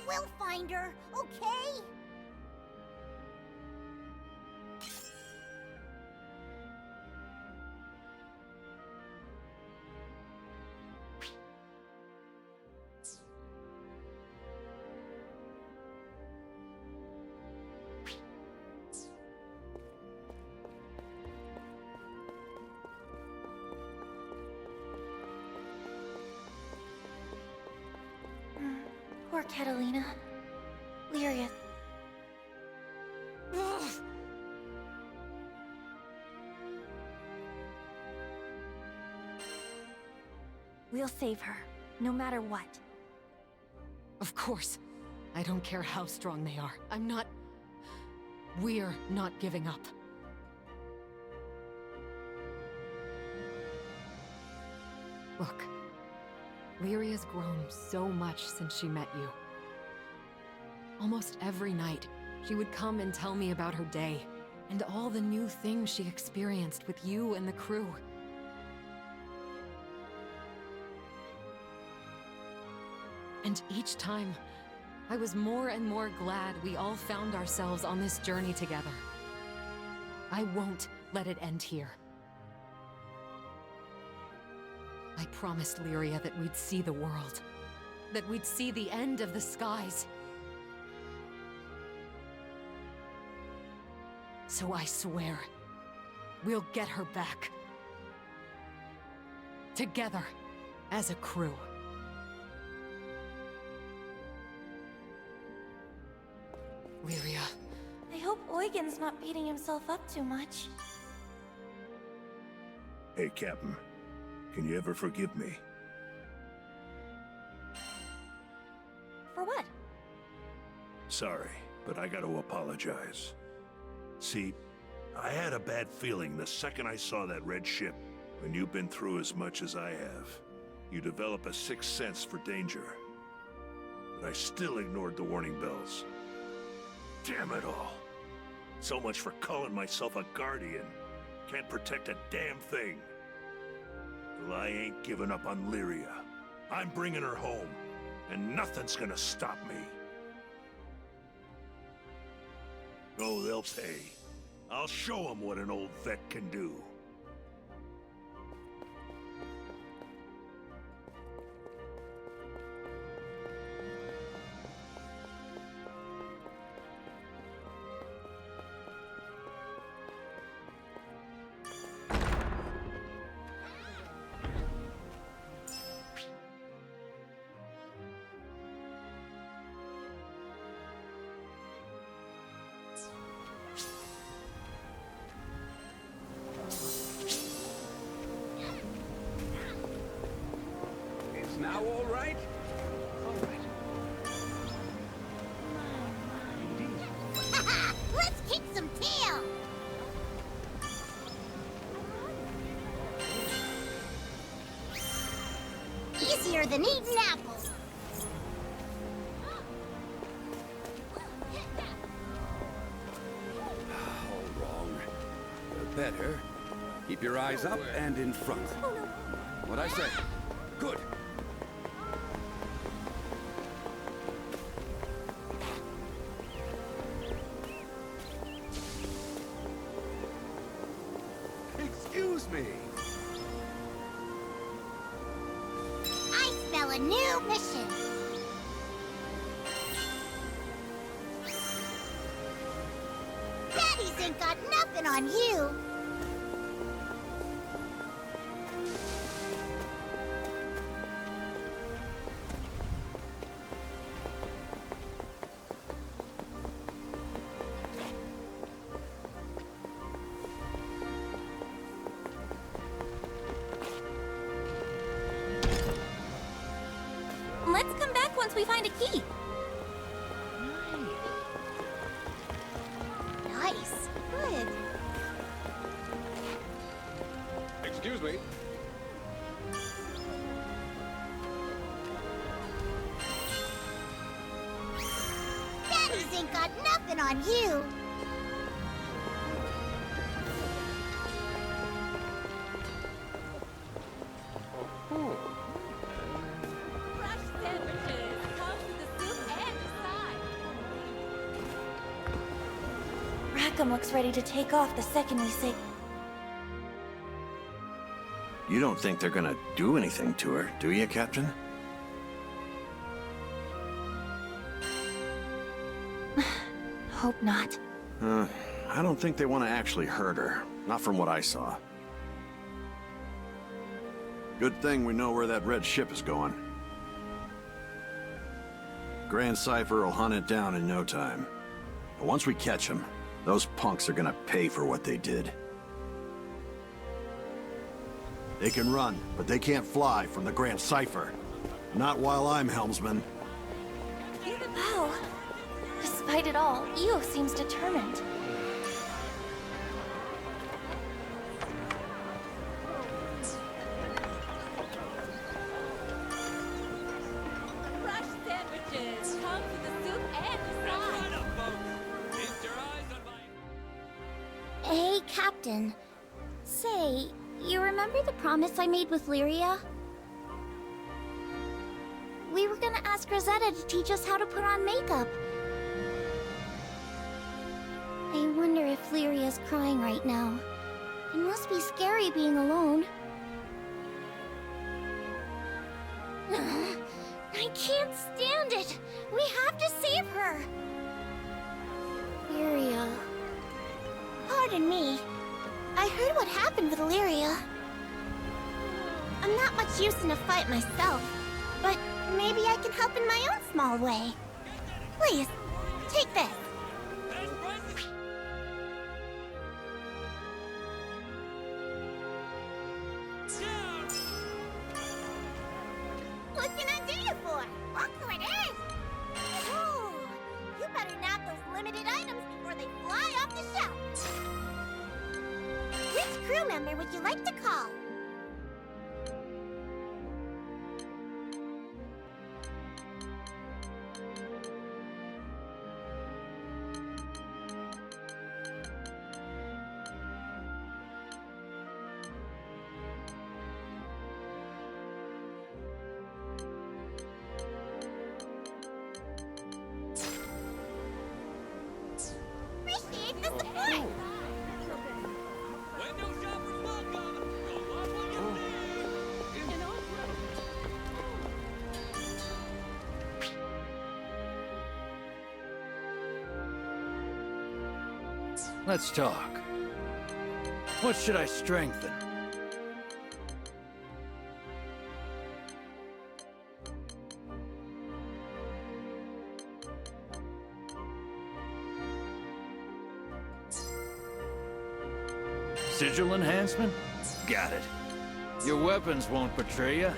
We'll find her, okay? Poor Catalina. Lyria. We'll save her, no matter what. Of course. I don't care how strong they are. We're not giving up. Look. Lyria's grown so much since she met you. Almost every night, she would come and tell me about her day, and all the new things she experienced with you and the crew. And each time, I was more and more glad we all found ourselves on this journey together. I won't let it end here. I promised Lyria that we'd see the world. That we'd see the end of the skies. So I swear, we'll get her back. Together, as a crew. Lyria. I hope Eugen's not beating himself up too much. Hey, Captain. Can you ever forgive me? For what? Sorry, but I gotta apologize. See, I had a bad feeling the second I saw that red ship. When you've been through as much as I have, you develop a sixth sense for danger. But I still ignored the warning bells. Damn it all. So much for calling myself a guardian. Can't protect a damn thing. Well, I ain't giving up on Lyria. I'm bringing her home, and nothing's gonna stop me. Oh, they'll pay. I'll show them what an old vet can do. Now all right? Haha! Let's kick some tail! Easier than eating apples. All wrong. Better. Keep your eyes up and in front. What'd I say? Good. Excuse me. I spell a new mission. Daddies ain't got nothing on you. Let's come back once we find a key. Nice. Good. Excuse me. Daddies ain't got nothing on you. Fresh sandwiches. Come to the soup and the Welcome looks ready to take off the second we say... You don't think they're gonna do anything to her, do you, Captain? Hope not. I don't think they want to actually hurt her. Not from what I saw. Good thing we know where that red ship is going. Grand Cypher will hunt it down in no time. But once we catch them, those punks are gonna pay for what they did. They can run, but they can't fly from the Grand Cypher. Not while I'm helmsman. Wow. Despite it all, Io seems determined. Fresh sandwiches! Come to the soup and the side! Hey, Captain. Say, you remember the promise I made with Lyria? We were gonna ask Rosetta to teach us how to put on makeup. I wonder if Lyria's crying right now. It must be scary being alone. I can't stand it! We have to save her! Lyria... Pardon me. I heard what happened with Lyria. I'm not much use in a fight myself, but maybe I can help in my own small way. Please, take this. What can I do you for? Look who it is! Ooh, you better nab those limited items before they fly off the shelf. Which crew member would you like to call? Appreciate the support! Let's talk. What should I strengthen? Sigil enhancement? Got it. Your weapons won't betray you.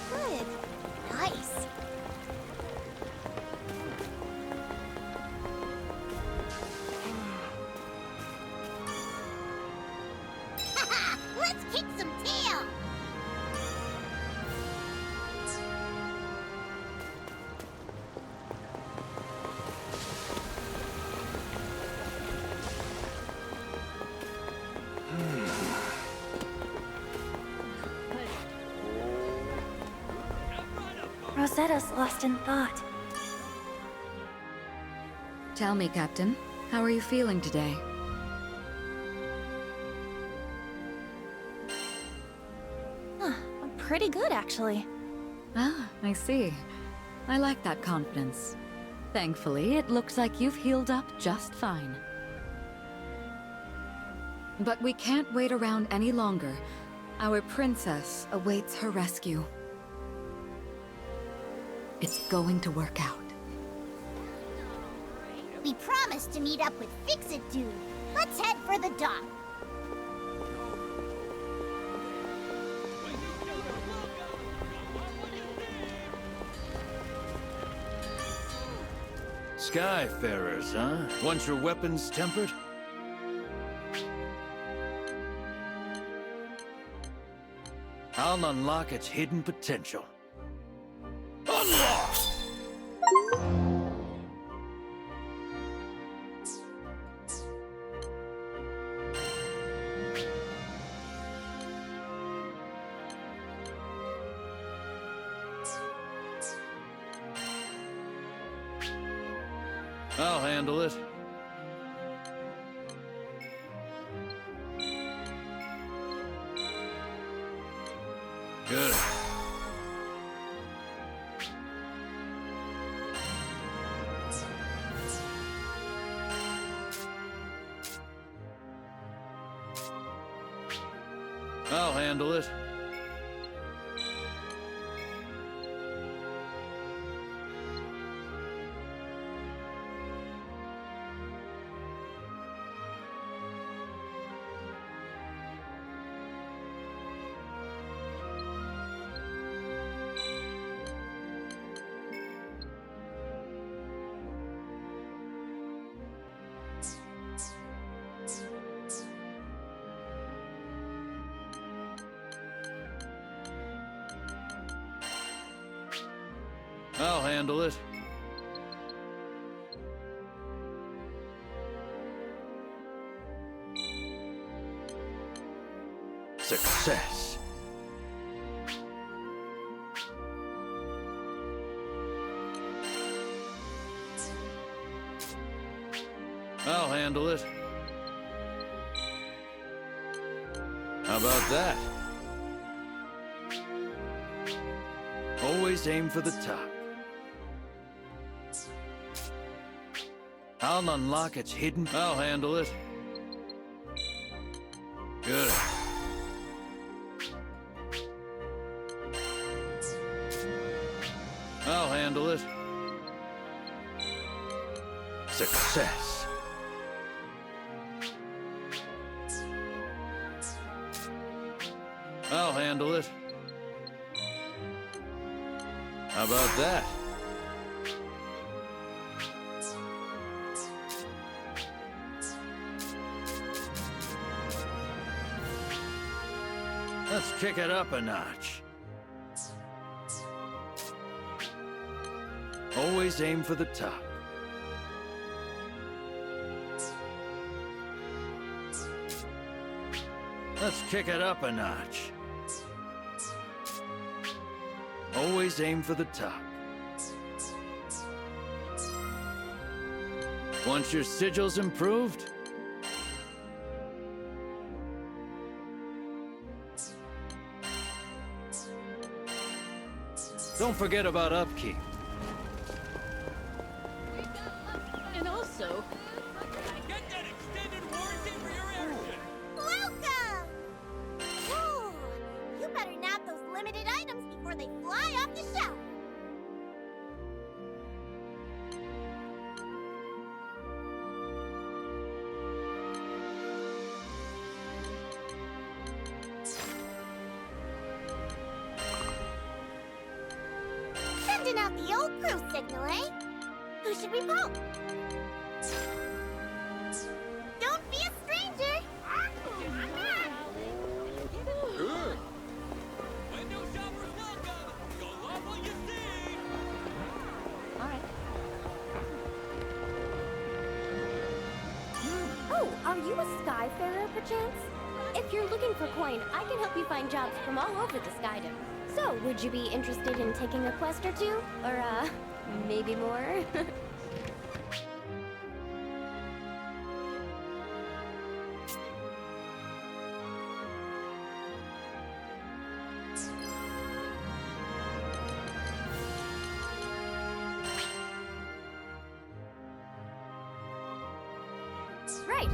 Good. Nice. Haha! Let's kick some tail! Rosetta's lost in thought. Tell me, Captain, how are you feeling today? Pretty good, actually. Ah, I see. I like that confidence. Thankfully, it looks like you've healed up just fine. But we can't wait around any longer. Our princess awaits her rescue. It's going to work out. We promised to meet up with Fix-It Dude. Let's head for the dock. Skyfarers, huh? Want your weapons tempered? I'll unlock its hidden potential. Unlock! I'll handle it. Good. I'll handle it. I'll handle it. Success. I'll handle it. How about that? Always aim for the top. I'll unlock its hidden... I'll handle it. Good. I'll handle it. Success. I'll handle it. How about that? Let's kick it up a notch. Always aim for the top. Let's kick it up a notch. Always aim for the top. Once your sigil's improved, don't forget about upkeep. And also, Get that extended warranty for your airship! Welcome! Ooh, you better nab those limited items before they fly off the shelf. Sending out the old crew signal, eh? Who should we poke? Don't be a stranger! Window shoppers welcome! You'll love what you see! Oh, are you a Skyfarer, perchance? If you're looking for coin, I can help you find jobs from all over the Skydom. So, would you be interested in taking a quest or two? Or, maybe more? Right.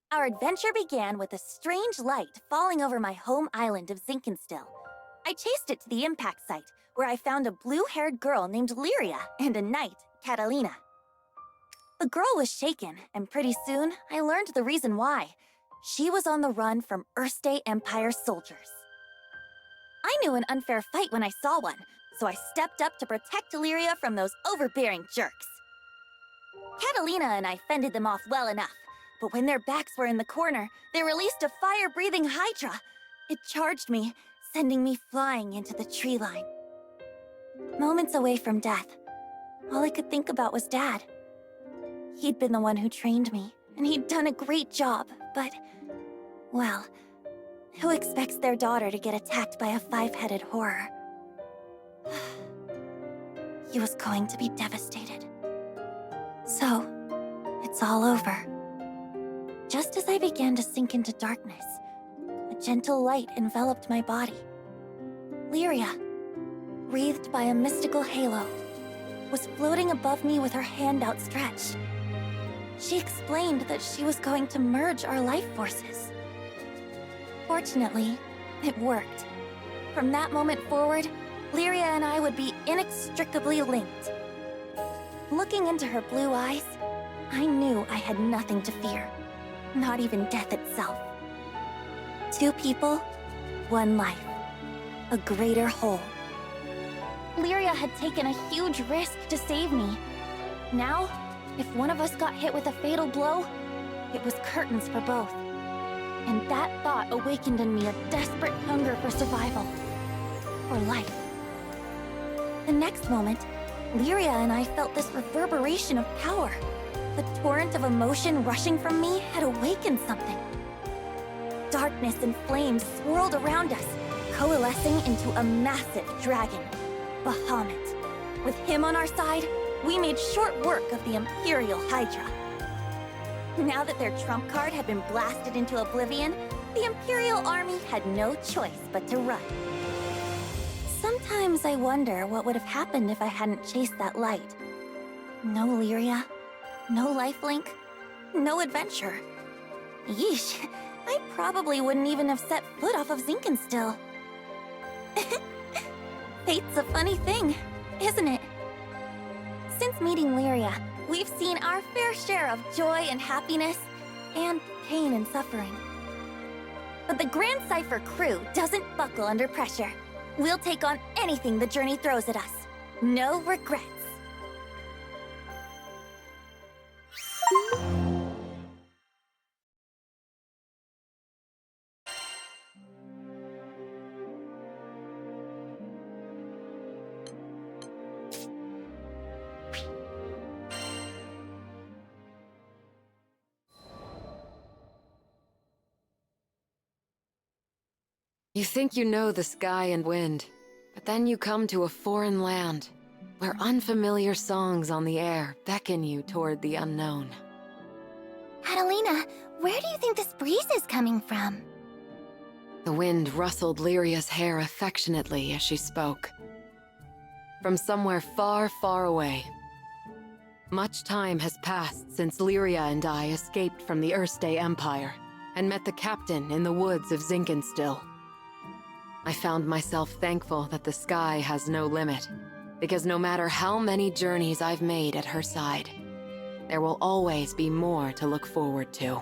Our adventure began with a strange light falling over my home island of Zinkenstill. I chased it to the impact site, where I found a blue-haired girl named Lyria and a knight, Catalina. The girl was shaken, and pretty soon I learned the reason why. She was on the run from Erste Empire soldiers. I knew an unfair fight when I saw one, so I stepped up to protect Illyria from those overbearing jerks. Catalina and I fended them off well enough, but when their backs were in the corner, they released a fire-breathing Hydra. It charged me, sending me flying into the tree line. Moments away from death, all I could think about was Dad. He'd been the one who trained me, and he'd done a great job, but, well, who expects their daughter to get attacked by a five-headed horror? He was going to be devastated. So, it's all over. Just as I began to sink into darkness, a gentle light enveloped my body. Lyria, wreathed by a mystical halo, was floating above me with her hand outstretched. She explained that she was going to merge our life forces. Fortunately, it worked. From that moment forward, Lyria and I would be inextricably linked. Looking into her blue eyes, I knew I had nothing to fear, not even death itself. Two people, one life, a greater whole. Lyria had taken a huge risk to save me. Now, if one of us got hit with a fatal blow, it was curtains for both. And that thought awakened in me a desperate hunger for survival, for life. The next moment, Lyria and I felt this reverberation of power. The torrent of emotion rushing from me had awakened something. Darkness and flames swirled around us, coalescing into a massive dragon, Bahamut. With him on our side, we made short work of the Imperial Hydra. Now that their trump card had been blasted into oblivion, the Imperial Army had no choice but to run. Sometimes I wonder what would have happened if I hadn't chased that light. No Lyria, no lifelink, no adventure. Yeesh, I probably wouldn't even have set foot off of Zinkenstill. Fate's a funny thing, isn't it? Since meeting Lyria, we've seen our fair share of joy and happiness, and pain and suffering. But the Grand Cypher crew doesn't buckle under pressure. We'll take on anything the journey throws at us. No regrets. You think you know the sky and wind, but then you come to a foreign land, where unfamiliar songs on the air beckon you toward the unknown. Catalina, where do you think this breeze is coming from? The wind rustled Lyria's hair affectionately as she spoke. From somewhere far, far away. Much time has passed since Lyria and I escaped from the Erste Empire and met the captain in the woods of Zinkenstill. I found myself thankful that the sky has no limit, because no matter how many journeys I've made at her side, there will always be more to look forward to.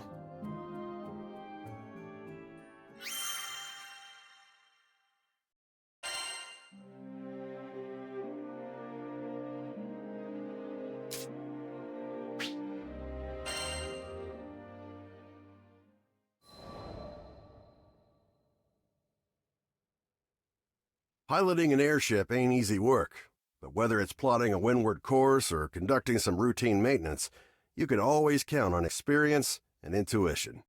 Piloting an airship ain't easy work, but whether it's plotting a windward course or conducting some routine maintenance, you can always count on experience and intuition.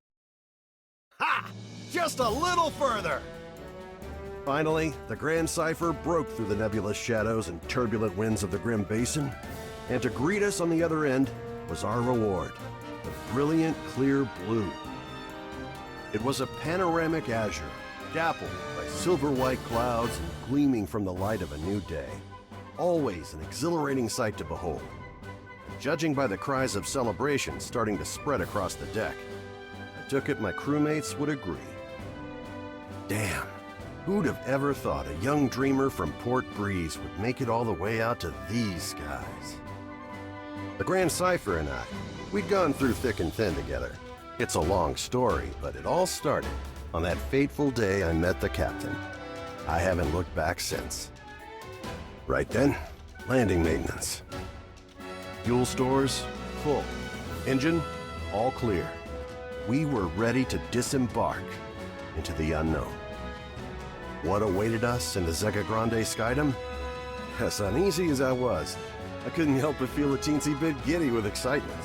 Ha! Just a little further! Finally, the Grand Cypher broke through the nebulous shadows and turbulent winds of the Grim Basin, and to greet us on the other end was our reward, the brilliant clear blue. It was a panoramic azure, dappled by silver-white clouds and gleaming from the light of a new day. Always an exhilarating sight to behold. Judging by the cries of celebration starting to spread across the deck, I took it my crewmates would agree. Damn, who'd have ever thought a young dreamer from Port Breeze would make it all the way out to these skies? The Grand Cypher and I, we'd gone through thick and thin together. It's a long story, but it all started on that fateful day I met the captain. I haven't looked back since. Right then, landing maintenance. Fuel stores, full. Engine, all clear. We were ready to disembark into the unknown. What awaited us in the Zeka Grande Skydom? As uneasy as I was, I couldn't help but feel a teensy bit giddy with excitement.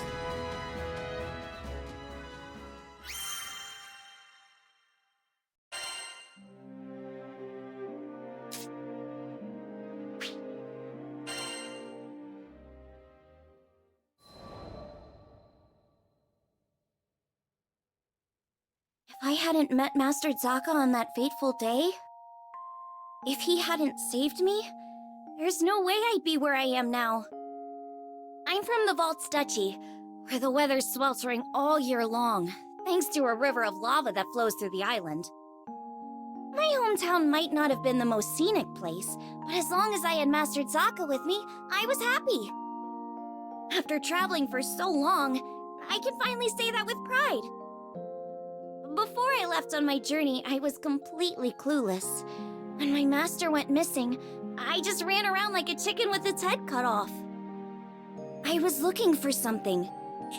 If I hadn't met Master Zaka on that fateful day, if he hadn't saved me, there's no way I'd be where I am now. I'm from the Vault's Duchy, where the weather's sweltering all year long, thanks to a river of lava that flows through the island. My hometown might not have been the most scenic place, but as long as I had Master Zaka with me, I was happy. After traveling for so long, I can finally say that with pride. Before I left on my journey, I was completely clueless. When my master went missing, I just ran around like a chicken with its head cut off. I was looking for something,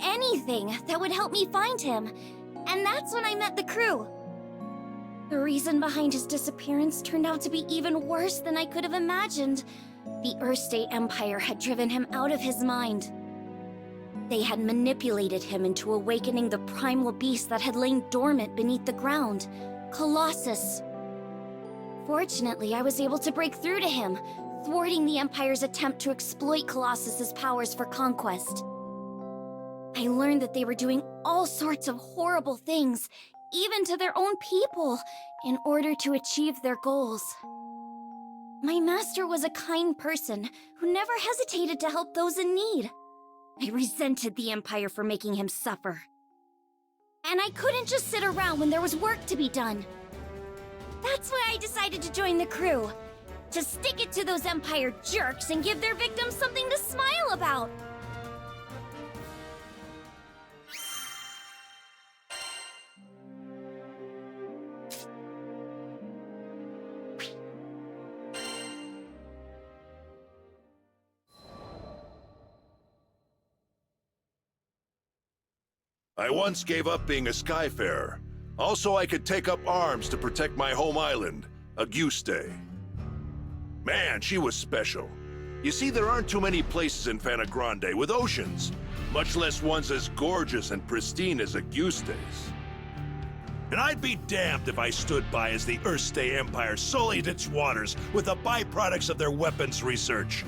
anything that would help me find him, and that's when I met the crew. The reason behind his disappearance turned out to be even worse than I could have imagined. The Earthstate Empire had driven him out of his mind. They had manipulated him into awakening the primal beast that had lain dormant beneath the ground, Colossus. Fortunately, I was able to break through to him, thwarting the Empire's attempt to exploit Colossus's powers for conquest. I learned that they were doing all sorts of horrible things, even to their own people, in order to achieve their goals. My master was a kind person who never hesitated to help those in need. I resented the Empire for making him suffer. And I couldn't just sit around when there was work to be done. That's why I decided to join the crew. To stick it to those Empire jerks and give their victims something to smile about. I once gave up being a Skyfarer. Also, I could take up arms to protect my home island, Auguste. Man, she was special. You see, there aren't too many places in Fana Grande with oceans, much less ones as gorgeous and pristine as Auguste's. And I'd be damned if I stood by as the Earthstate Empire sullied its waters with the byproducts of their weapons research.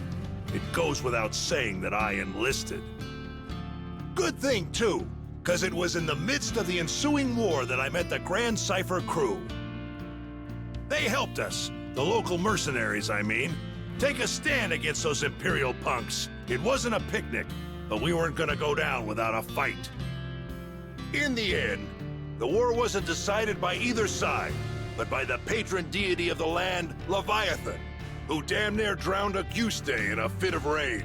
It goes without saying that I enlisted. Good thing, too, because it was in the midst of the ensuing war that I met the Grand Cipher crew. They helped us, the local mercenaries, I mean, take a stand against those Imperial punks. It wasn't a picnic, but we weren't gonna go down without a fight. In the end, the war wasn't decided by either side, but by the patron deity of the land, Leviathan, who damn near drowned Auguste in a fit of rage.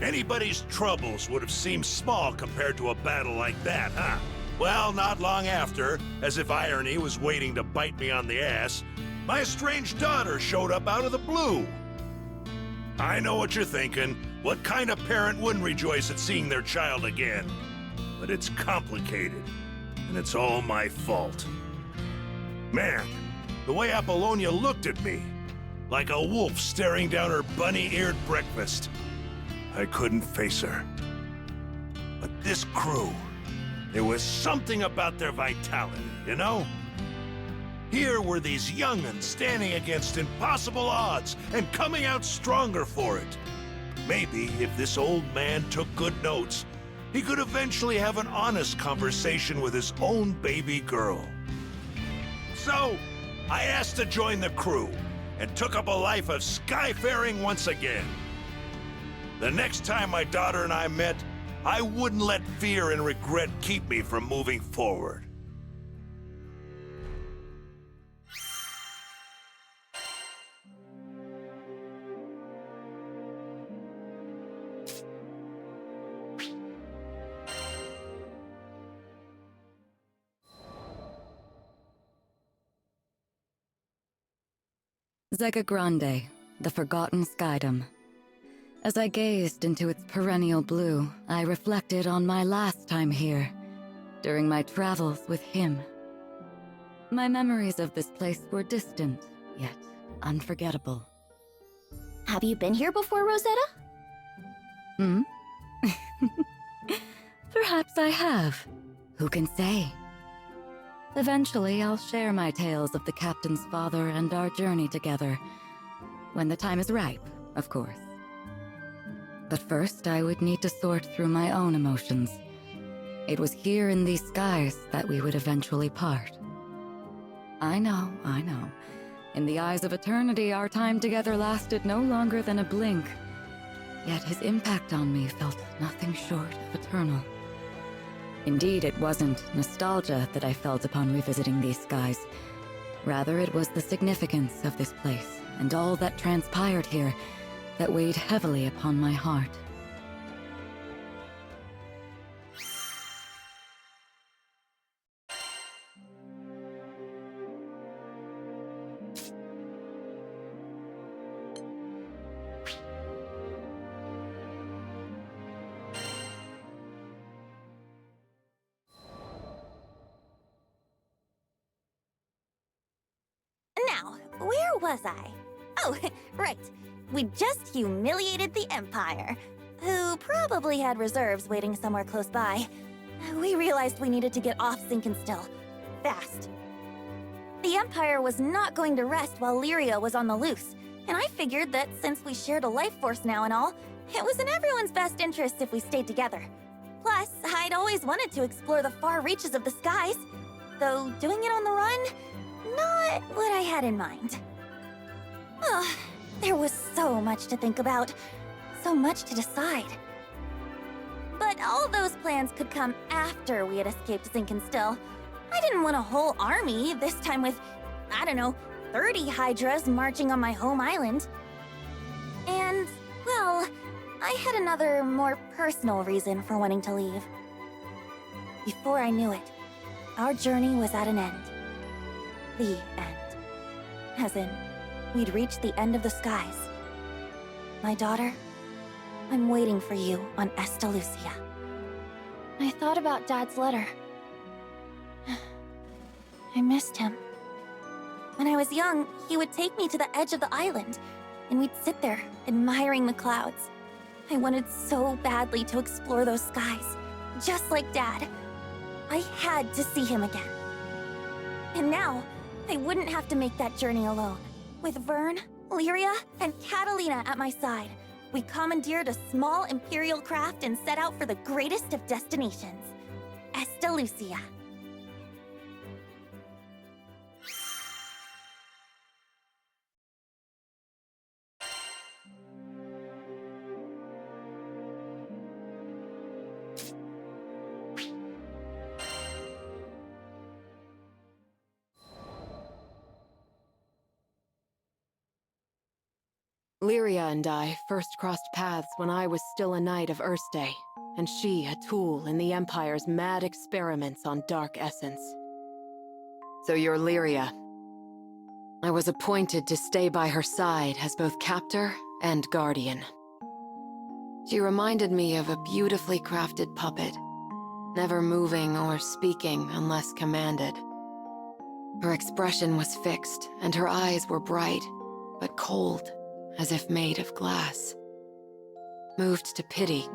Anybody's troubles would have seemed small compared to a battle like that, huh? Well, not long after, as if irony was waiting to bite me on the ass, my estranged daughter showed up out of the blue. I know what you're thinking. What kind of parent wouldn't rejoice at seeing their child again? But it's complicated, and it's all my fault. Man, the way Apollonia looked at me, like a wolf staring down her bunny-eared breakfast. I couldn't face her. But this crew, there was something about their vitality, you know? Here were these young'uns standing against impossible odds and coming out stronger for it. Maybe if this old man took good notes, he could eventually have an honest conversation with his own baby girl. So, I asked to join the crew and took up a life of skyfaring once again. The next time my daughter and I met, I wouldn't let fear and regret keep me from moving forward. Zeka Grande, the forgotten skydom. As I gazed into its perennial blue, I reflected on my last time here, during my travels with him. My memories of this place were distant, yet unforgettable. Have you been here before, Rosetta? Hmm? Perhaps I have. Who can say? Eventually, I'll share my tales of the captain's father and our journey together. When the time is ripe, of course. But first, I would need to sort through my own emotions. It was here in these skies that we would eventually part. I know. In the eyes of eternity, our time together lasted no longer than a blink. Yet his impact on me felt nothing short of eternal. Indeed, it wasn't nostalgia that I felt upon revisiting these skies. Rather, it was the significance of this place and all that transpired here that weighed heavily upon my heart. Now, where was I? Oh, right. We just humiliated the Empire, who probably had reserves waiting somewhere close by. We realized we needed to get off Sinkenstill. Fast. The Empire was not going to rest while Lyria was on the loose, and I figured that since we shared a life force now and all, it was in everyone's best interest if we stayed together. Plus, I'd always wanted to explore the far reaches of the skies, though doing it on the run, not what I had in mind. Oh, there was so much to think about, so much to decide. But all those plans could come after we had escaped Sinkenstill. I didn't want a whole army, this time with, I don't know, 30 Hydras marching on my home island. And, well, I had another, more personal reason for wanting to leave. Before I knew it, our journey was at an end. The end. As in, we'd reached the end of the skies. My daughter, I'm waiting for you on Estalucia. I thought about Dad's letter. I missed him. When I was young, he would take me to the edge of the island, and we'd sit there, admiring the clouds. I wanted so badly to explore those skies, just like Dad. I had to see him again. And now, I wouldn't have to make that journey alone. With Vern, Lyria, and Catalina at my side, we commandeered a small Imperial craft and set out for the greatest of destinations, Estalucia. Lyria and I first crossed paths when I was still a knight of Erste, and she a tool in the Empire's mad experiments on dark essence. So you're Lyria. I was appointed to stay by her side as both captor and guardian. She reminded me of a beautifully crafted puppet, never moving or speaking unless commanded. Her expression was fixed, and her eyes were bright, but cold, as if made of glass. Moved to pity,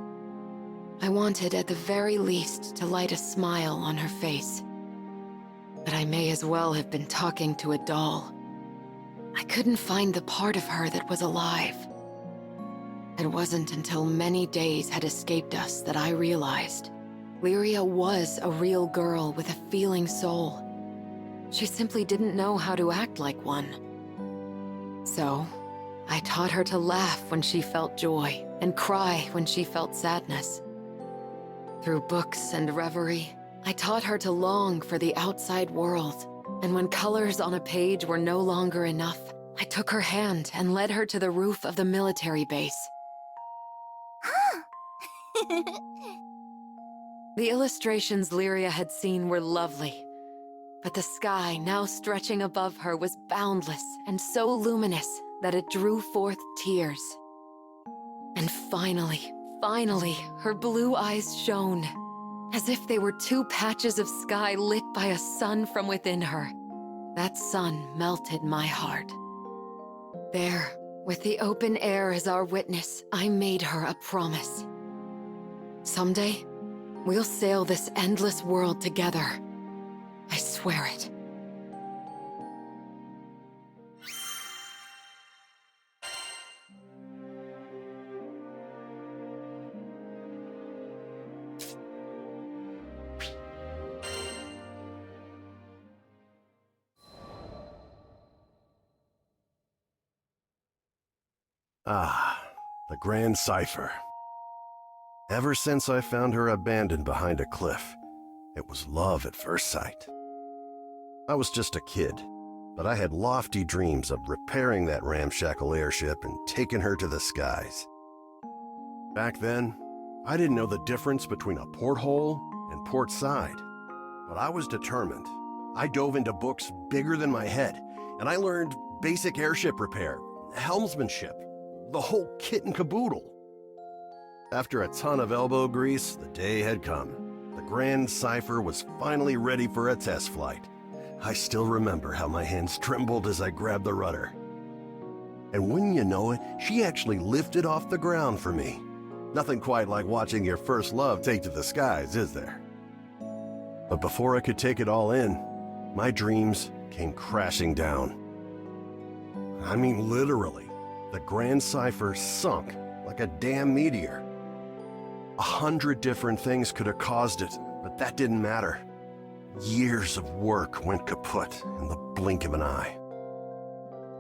I wanted at the very least to light a smile on her face. But I may as well have been talking to a doll. I couldn't find the part of her that was alive. It wasn't until many days had escaped us that I realized Lyria was a real girl with a feeling soul. She simply didn't know how to act like one. So, I taught her to laugh when she felt joy, and cry when she felt sadness. Through books and reverie, I taught her to long for the outside world, and when colors on a page were no longer enough, I took her hand and led her to the roof of the military base. The illustrations Lyria had seen were lovely, But the sky, now stretching above her, was boundless and so luminous that it drew forth tears. And finally, her blue eyes shone, as if they were two patches of sky lit by a sun from within her. That sun melted my heart. There, with the open air as our witness, I made her a promise. Someday, we'll sail this endless world together. I swear it. Ah, the Grand Cipher. Ever since I found her abandoned behind a cliff, it was love at first sight. I was just a kid, but I had lofty dreams of repairing that ramshackle airship and taking her to the skies. Back then, I didn't know the difference between a porthole and port side, but I was determined. I dove into books bigger than my head, and I learned basic airship repair, helmsmanship, the whole kit and caboodle. After a ton of elbow grease, the day had come. The Grand Cipher was finally ready for a test flight. I still remember how my hands trembled as I grabbed the rudder. And wouldn't you know it, she actually lifted off the ground for me. Nothing quite like watching your first love take to the skies, is there? But before I could take it all in, my dreams came crashing down. I mean, literally. The Grand Cipher sunk like a damn meteor. 100 different things could have caused it, but that didn't matter. Years of work went kaput in the blink of an eye.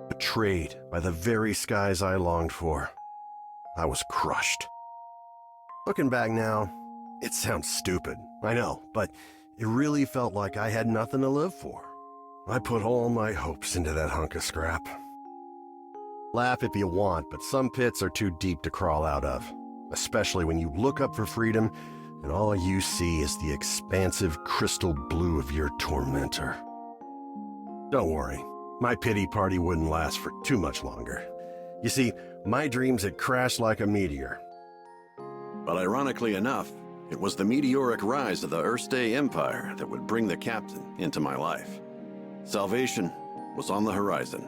Betrayed by the very skies I longed for, I was crushed. Looking back now, it sounds stupid, I know, but it really felt like I had nothing to live for. I put all my hopes into that hunk of scrap. Laugh if you want, but some pits are too deep to crawl out of, especially when you look up for freedom and all you see is the expansive crystal blue of your tormentor. Don't worry, my pity party wouldn't last for too much longer. You see, my dreams had crashed like a meteor. But ironically enough, it was the meteoric rise of the Erste Empire that would bring the captain into my life. Salvation was on the horizon.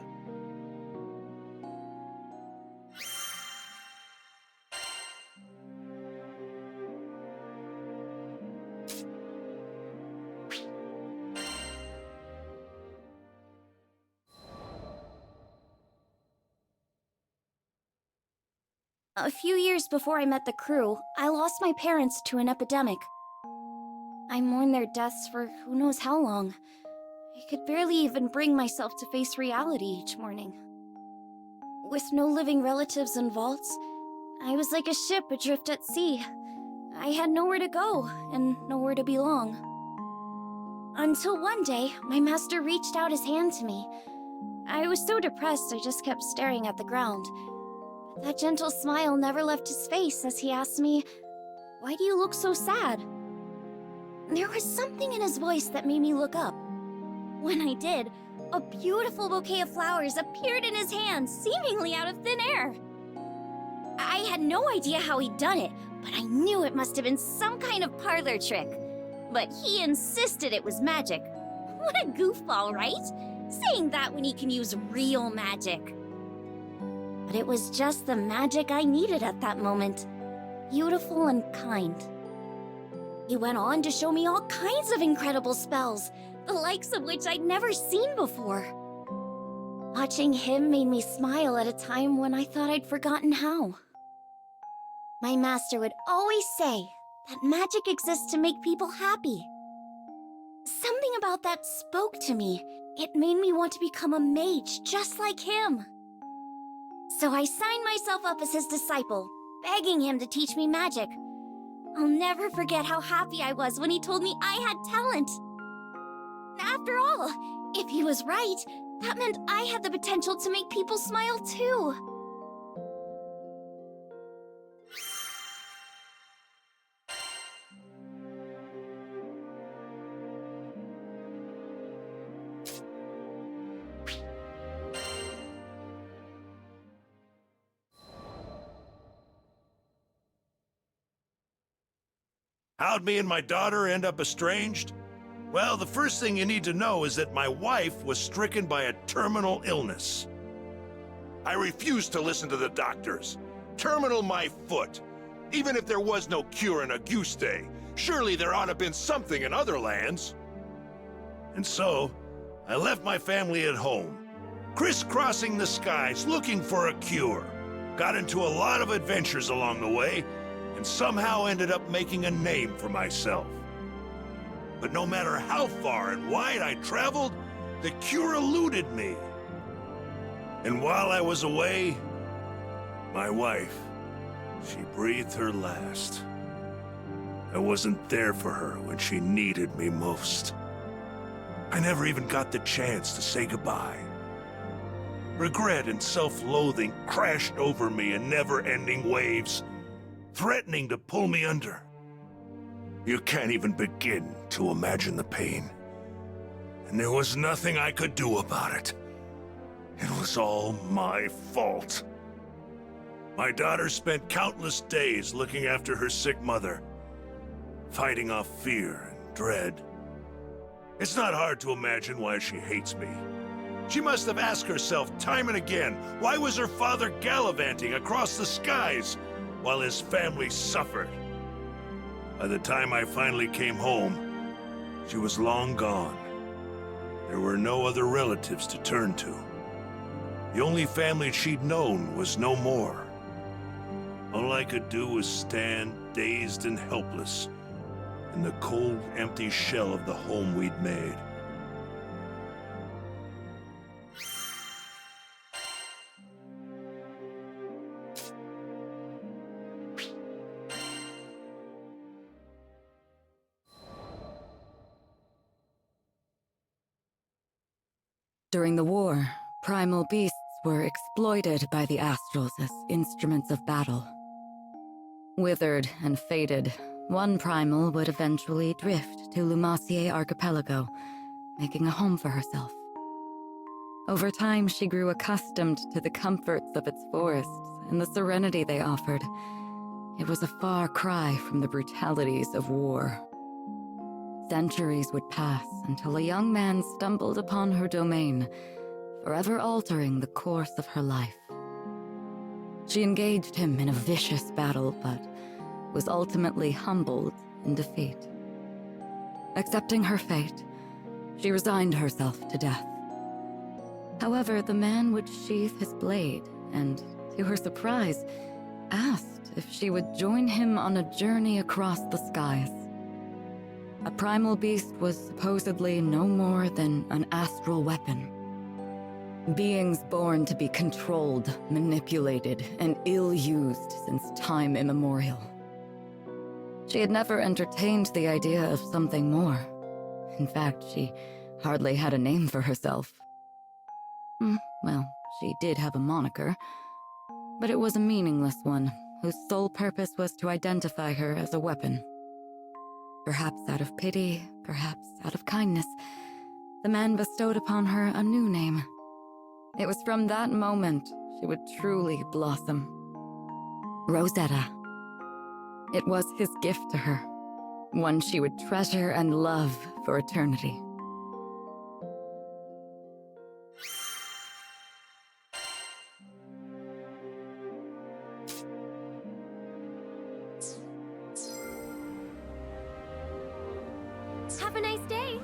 A few years before I met the crew, I lost my parents to an epidemic. I mourned their deaths for who knows how long. I could barely even bring myself to face reality each morning. With no living relatives in vaults, I was like a ship adrift at sea. I had nowhere to go and nowhere to belong. Until one day, my master reached out his hand to me. I was so depressed I just kept staring at the ground. That gentle smile never left his face as he asked me, "Why do you look so sad?" There was something in his voice that made me look up. When I did, a beautiful bouquet of flowers appeared in his hand, seemingly out of thin air. I had no idea how he'd done it, but I knew it must have been some kind of parlor trick. But he insisted it was magic. What a goofball, right? Saying that when he can use real magic. But it was just the magic I needed at that moment. Beautiful and kind. He went on to show me all kinds of incredible spells, the likes of which I'd never seen before. Watching him made me smile at a time when I thought I'd forgotten how. My master would always say that magic exists to make people happy. Something about that spoke to me. It made me want to become a mage just like him. So I signed myself up as his disciple, begging him to teach me magic. I'll never forget how happy I was when he told me I had talent. After all, if he was right, that meant I had the potential to make people smile too. How'd me and my daughter end up estranged? Well, the first thing you need to know is that my wife was stricken by a terminal illness. I refused to listen to the doctors. Terminal my foot. Even if there was no cure in Auguste, surely there ought to have been something in other lands. And so, I left my family at home, crisscrossing the skies looking for a cure. Got into a lot of adventures along the way, and somehow ended up making a name for myself. But no matter how far and wide I traveled, the cure eluded me. And while I was away, my wife, she breathed her last. I wasn't there for her when she needed me most. I never even got the chance to say goodbye. Regret and self-loathing crashed over me in never-ending waves, threatening to pull me under. You can't even begin to imagine the pain. And there was nothing I could do about it. It was all my fault. My daughter spent countless days looking after her sick mother, fighting off fear and dread. It's not hard to imagine why she hates me. She must have asked herself time and again, why was her father gallivanting across the skies while his family suffered? By the time I finally came home, she was long gone. There were no other relatives to turn to. The only family she'd known was no more. All I could do was stand, dazed and helpless, in the cold, empty shell of the home we'd made. During the war, primal beasts were exploited by the Astrals as instruments of battle. Withered and fated, one primal would eventually drift to Lumacier Archipelago, making a home for herself. Over time, she grew accustomed to the comforts of its forests and the serenity they offered. It was a far cry from the brutalities of war. Centuries would pass until a young man stumbled upon her domain, forever altering the course of her life. She engaged him in a vicious battle, but was ultimately humbled in defeat. Accepting her fate, she resigned herself to death. However, the man would sheath his blade and, to her surprise, asked if she would join him on a journey across the skies. A primal beast was supposedly no more than an astral weapon. Beings born to be controlled, manipulated, and ill-used since time immemorial. She had never entertained the idea of something more. In fact, she hardly had a name for herself. Well, she did have a moniker, but it was a meaningless one, whose sole purpose was to identify her as a weapon. Perhaps out of pity, perhaps out of kindness, the man bestowed upon her a new name. It was from that moment she would truly blossom. Rosetta. It was his gift to her, one she would treasure and love for eternity. Have a nice day.